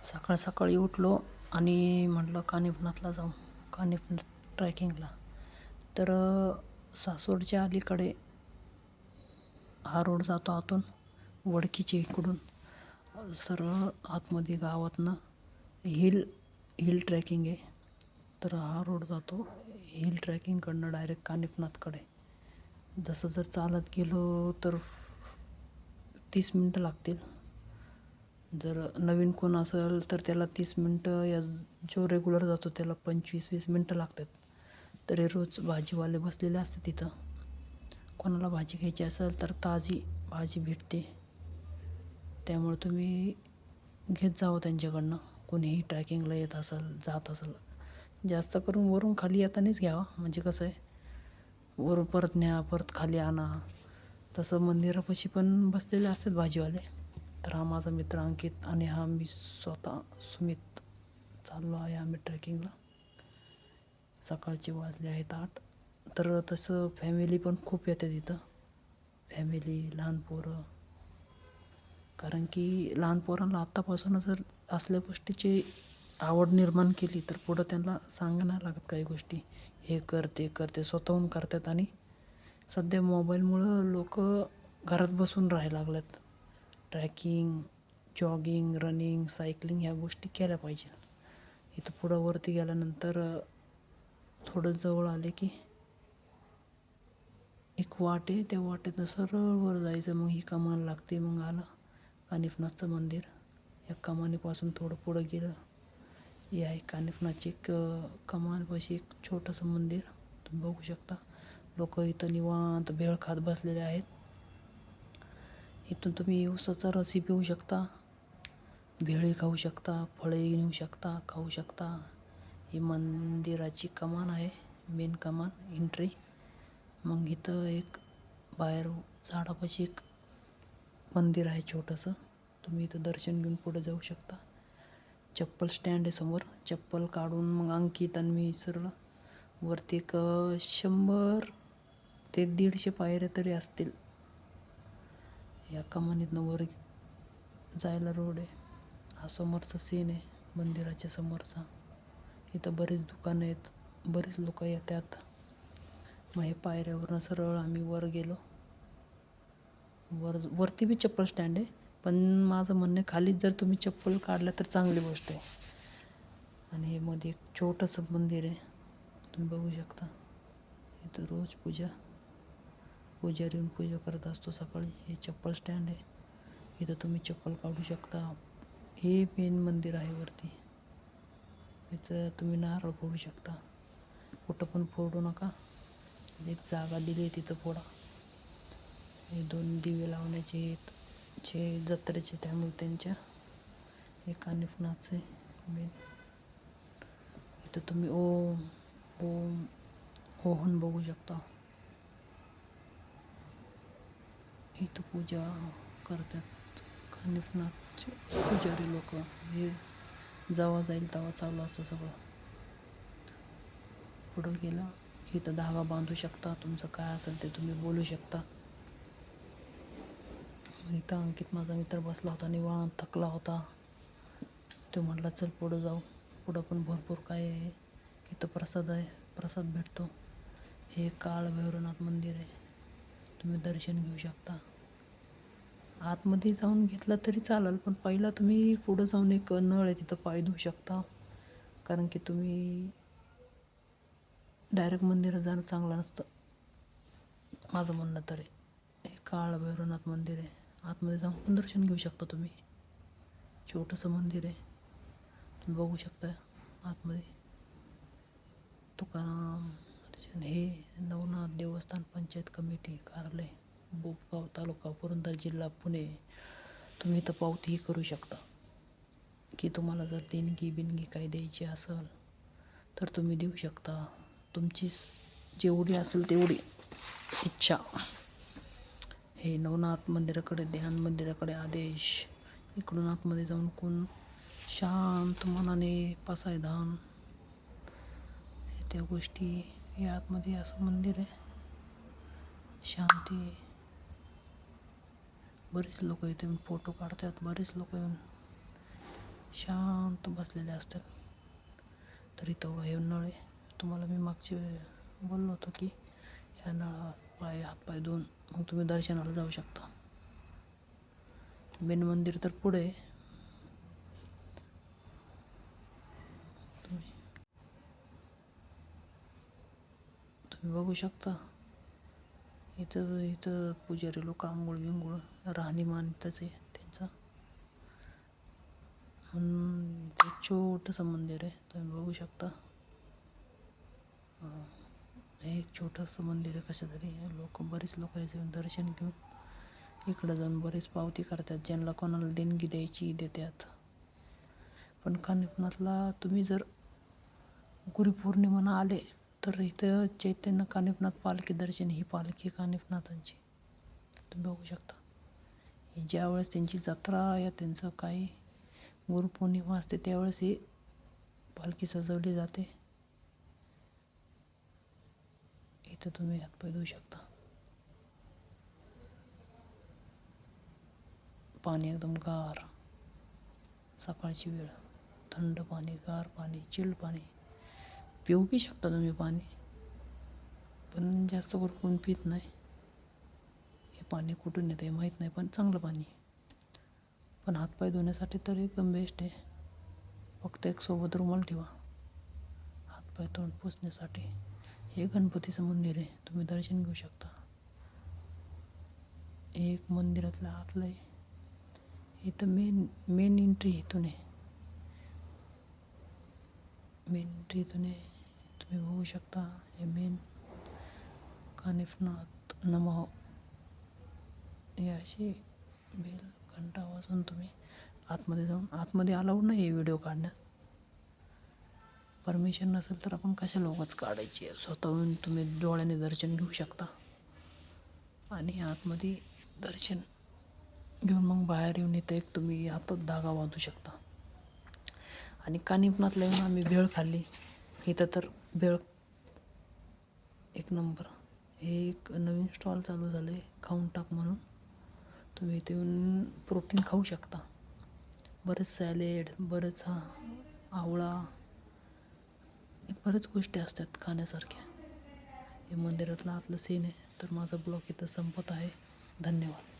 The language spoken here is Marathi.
सकाळ सकाळी उठलो आणि म्हटलं कानिफनाथला जाऊ, कानिफनाथ ट्रॅकिंगला. तर सासवडच्या अलीकडे हा रोड जातो आतून वडकीच्या इकडून सरळ आतमध्ये गावातनं हिल ट्रॅकिंग आहे. तर हा रोड जातो हिल ट्रॅकिंगकडनं डायरेक्ट कानिफनाथकडे. जसं जर चालत गेलो तर 30 मिनटं लागतील. जर नवीन कोण असेल तर त्याला 30 मिनटं, या जो रेग्युलर जातो त्याला 25-20 मिनटं लागतात. तरी रोज भाजीवाले बसलेले असतात तिथं. कोणाला भाजी घ्यायची असेल तर ताजी भाजी भेटते. त्यामुळे तुम्ही घेत जावं त्यांच्याकडनं. कोणीही ट्रॅकिंगला येत असेल, जात असेल, जास्त करून वरून खाली येतानाच घ्यावा. म्हणजे कसं आहे, वरून परत न्या, परत खाली आणा. तसं मंदिरापाशी पण बसलेले असतात भाजीवाले. तर हा माझा मित्र अंकित आणि हा मी स्वतः सुमित चाललो आहे आम्ही ट्रेकिंगला. सकाळचे वाजले आहेत 8. तर तसं फॅमिली पण खूप येते तिथं. फॅमिली, लहान पोरं. कारण की लहान पोरांना आत्तापासूनच जर असल्या गोष्टीची आवड निर्माण केली तर पुढं त्यांना सांगा नाही लागत काही गोष्टी. हे कर, ते कर, ते स्वतःहून करतात. आणि सध्या मोबाईलमुळं लोक घरात बसून राहायला लागल्यात. ट्रॅकिंग, जॉगिंग, रनिंग, सायकलिंग ह्या गोष्टी केल्या पाहिजे. इथं पुढं वरती गेल्यानंतर थोडं जवळ आले की एक वाट आहे. त्या वाटेतनं सरळ वर जायचं. मग ही कमान लागते. मग आलं कानिफनाथचं मंदिर. या कमानीपासून थोडं पुढं गेलं हे आहे कानिफनाथची एक कमानपाशी एक छोटंसं मंदिर. तुम्ही बघू शकता. लोक इथं निवांत भेळ खात बसलेले आहेत. इथून तुम्ही ऊसाचा रसही पिऊ शकता, भेळही खाऊ शकता, फळंही नेऊ शकता, खाऊ शकता. ही मंदिराची कमान आहे, मेन कमान, एंट्री. मग इथं एक बाहेर झाडापाशी एक मंदिर आहे छोटंसं. तुम्ही इथं दर्शन घेऊन पुढे जाऊ शकता. चप्पल स्टँड आहे समोर. चप्पल काढून मग अंकित आणि मी सरळ वरती एक 100 ते 150 पायऱ्या तरी असतील. या कमानीतनं वर जायला रोड आहे. हा समोरचा सीन आहे मंदिराच्या समोरचा. इथं बरीच दुकानं आहेत, बरीच लोक येतात. मग हे पायऱ्यावरनं सरळ आम्ही वर गेलो. वरती बी चप्पल स्टँड आहे, पण माझं म्हणणं खालीच जर तुम्ही चप्पल काढल्या तर चांगली गोष्ट आहे. आणि हे मध्ये एक छोटंसं मंदिर आहे, तुम्ही बघू शकता. इथं रोज पुजारी येऊन पूजा करत असतो सकाळी. हे चप्पल स्टँड आहे, इथं तुम्ही चप्पल काढू शकता. हे मेन मंदिर आहे वरती. इथं तुम्ही नारळ फोडू शकता. कुठं पण फोडू नका, एक जागा दिली आहे तिथं फोडा. हे 2 दिवे लावण्याचे आहेत, जे जत्रेचे टायमाला त्यांच्या. हे कानिफनाथचे मेन. इथं तुम्ही ओहन बघू शकता. इथं पूजा करतात कानिफनाथचे पुजारी लोक. हे जेव्हा जाईल तेव्हा चालू असतं सगळं. पुढं गेलं की इथं धागा बांधू शकता. तुमचं काय असेल ते तुम्ही बोलू शकता. इथं अंकित माझा मित्र बसला होता, निवांत थकला होता. तो म्हटला चल पुढं जाऊ. पुढं पण भरपूर काय आहे. इथं प्रसाद आहे, प्रसाद भेटतो. हे काळ भैरवनाथ मंदिर आहे, तुम्ही दर्शन घेऊ शकता. आतमध्ये जाऊन घेतला तरी चालेल, पण पहिला तुम्ही पुढं जाऊन एक नळ आहे तिथं पाय धुवू शकता. कारण की तुम्ही डायरेक्ट मंदिरात जाणं चांगलं नसतं, माझं म्हणणं तर आहे. हे काळ भैरवनाथ मंदिर आहे, आतमध्ये जाऊन पण दर्शन घेऊ शकता तुम्ही. छोटंसं मंदिर आहे, तुम्ही बघू शकता आतमध्ये. तुकाराम. हे नवनाथ देवस्थान पंचायत कमिटी कार्यालय, बोपगाव तालुका पुरंदर जिल्हा पुणे. तुम्ही इथं पावतीही करू शकता की तुम्हाला जर देणगी बिनगी काही द्यायची असेल तर तुम्ही देऊ शकता. तुमची जेवढी असेल तेवढी इच्छा. हे नवनाथ मंदिराकडे, ध्यान मंदिराकडे आदेश. इकडून आतमध्ये जाऊन कोण शांत मनाने पसायदान, हे त्या गोष्टी. हे आतमध्ये असं मंदिर आहे, शांती. बरेच लोक इथे येऊन फोटो काढतात, बरेच लोक येऊन शांत बसलेले असतात. तर इथं हे नळ आहे. तुम्हाला मी मागचे बोललो होतो की ह्या नळात हातपाय धुवून मग तुम्ही दर्शनाला जाऊ शकता. मेन मंदिर तर पुढे आहे. तुम्ही बघू शकता. इथं इथं पुजारी लोक आंघोळ बिंघोळ राहणीमान इथंच आहे त्यांचं. ते छोटंसं मंदिर आहे, तुम्ही बघू शकता. हे एक छोटंसं मंदिर आहे. कसं तरी बरेच लोक याचे दर्शन घेऊन इकडं जाऊन बरेच पावती करतात. ज्यांना कोणाला देणगी द्यायची देतात. पण कानिफनाथला तुम्ही जर गुरुपौर्णिमेला आले तर इथं चैतन्य कानिफनाथ पालखी दर्शन, ही पालखी कानिफनाथांची तुम्ही बघू शकता. ज्यावेळेस त्यांची जत्रा या त्यांचं काही गुरुपौर्णिमा असते त्यावेळेस ही पालखी सजवली जाते. इथं तुम्ही हातपाय धुवू शकता. पाणी एकदम गार, सकाळची वेळ, थंड पाणी, गार पाणी, चिल्ड पाणी. पिऊ बी शकता तुम्ही पाणी, पण जास्त करून कोण पित नाही. हे पाणी कुठून येतं हे माहीत नाही, पण चांगलं पाणी. पण हातपाय धुण्यासाठी तर एकदम बेस्ट आहे. फक्त एक सोबत रुमाल ठेवा हातपाय तोंड पुसण्यासाठी. हे गणपतीचं मंदिर आहे, तुम्ही दर्शन घेऊ शकता. एक मंदिरातलं आतलं आहे. इथं मेन एंट्री इथून आहे. मेन एंट्री इथून आहे. तुम्ही बघू शकता. हे मेन कानिफनाथ नमः हे अशी बेल घंटा वाजवून तुम्ही आतमध्ये जाऊन, आतमध्ये अलाउड नाही आहे व्हिडिओ काढण्यास. परमिशन नसेल तर आपण कशाला उगाच काढायची. स्वतःहून तुम्ही डोळ्याने दर्शन घेऊ शकता. आणि आतमध्ये दर्शन घेऊन मग बाहेर येऊन इथं एक तुम्ही हातात धागा बांधू शकता. आणि कानिफनाथला येऊन आम्ही भेळ खाल्ली. इथं तर भेळ एक नंबर. हे एक नवीन स्टॉल चालू झालं आहे, खाऊन टाक म्हणून. तुम्ही इथे येऊन प्रोटीन खाऊ शकता. बरेच सॅलेड, बरेच आवळा, बरेच गोष्टी असतात खाण्यासारख्या. हे मंदिरातलं आतलं सीन आहे. तर माझा ब्लॉग इथं संपत आहे. धन्यवाद.